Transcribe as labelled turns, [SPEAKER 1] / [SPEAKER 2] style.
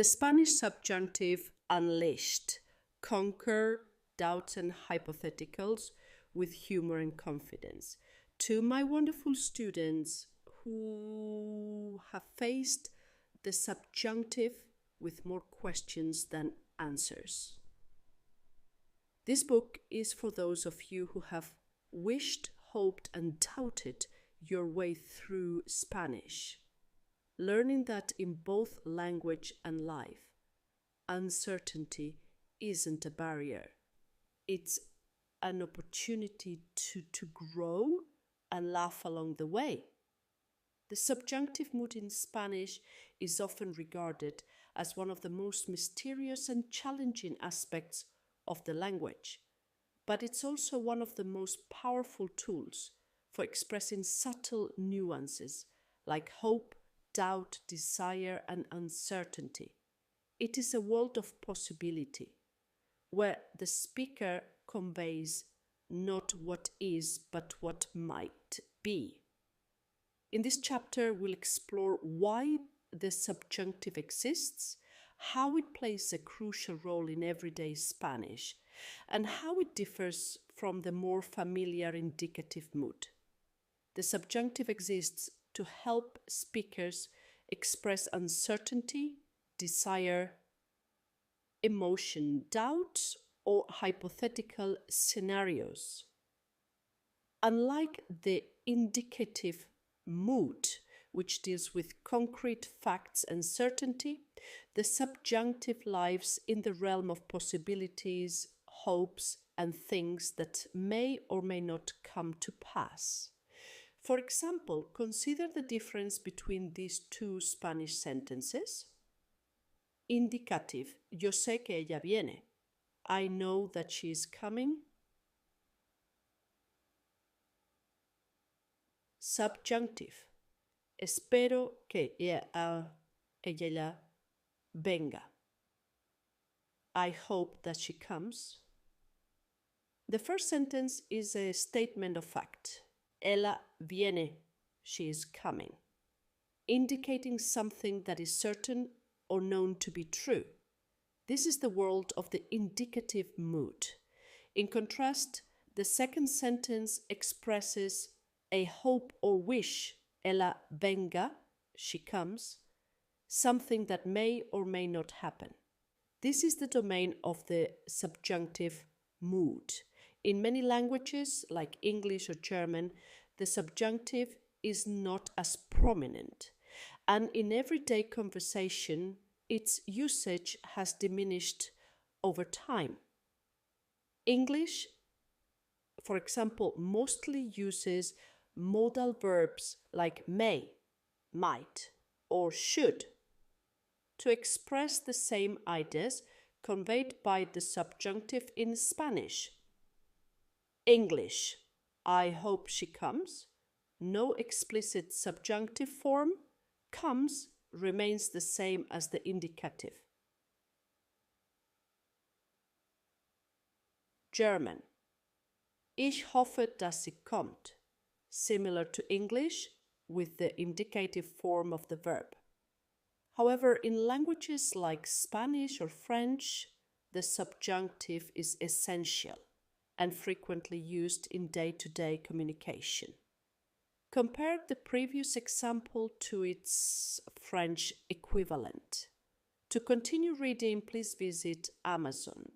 [SPEAKER 1] The Spanish Subjunctive Unleashed. Conquer doubts and hypotheticals with humor and confidence. To my wonderful students who have faced the subjunctive with more questions than answers. This book is for those of you who have wished, hoped, and doubted your way through Spanish, learning that in both language and life, uncertainty isn't a barrier. It's an opportunity to grow and laugh along the way. The subjunctive mood in Spanish is often regarded as one of the most mysterious and challenging aspects of the language, but it's also one of the most powerful tools for expressing subtle nuances like hope, doubt, desire, and uncertainty. It is a world of possibility, where the speaker conveys not what is, but what might be. In this chapter, we'll explore why the subjunctive exists, how it plays a crucial role in everyday Spanish, and how it differs from the more familiar indicative mood. The subjunctive exists to help speakers express uncertainty, desire, emotion, doubts, or hypothetical scenarios. Unlike the indicative mood, which deals with concrete facts and certainty, the subjunctive lives in the realm of possibilities, hopes, and things that may or may not come to pass. For example, consider the difference between these two Spanish sentences. Indicative, yo sé que ella viene. I know that she is coming. Subjunctive, espero que ella venga. I hope that she comes. The first sentence is a statement of fact. Ella viene, she is coming, indicating something that is certain or known to be true. This is the world of the indicative mood. In contrast, the second sentence expresses a hope or wish, ella venga, she comes, something that may or may not happen. This is the domain of the subjunctive mood. In many languages, like English or German, the subjunctive is not as prominent, and in everyday conversation, its usage has diminished over time. English, for example, mostly uses modal verbs like may, might, or should to express the same ideas conveyed by the subjunctive in Spanish. English, I hope she comes. No explicit subjunctive form. Comes remains the same as the indicative. German. Ich hoffe, dass sie kommt. Similar to English with the indicative form of the verb. However, in languages like Spanish or French, the subjunctive is essential and frequently used in day-to-day communication. Compare the previous example to its French equivalent. To continue reading, please visit Amazon.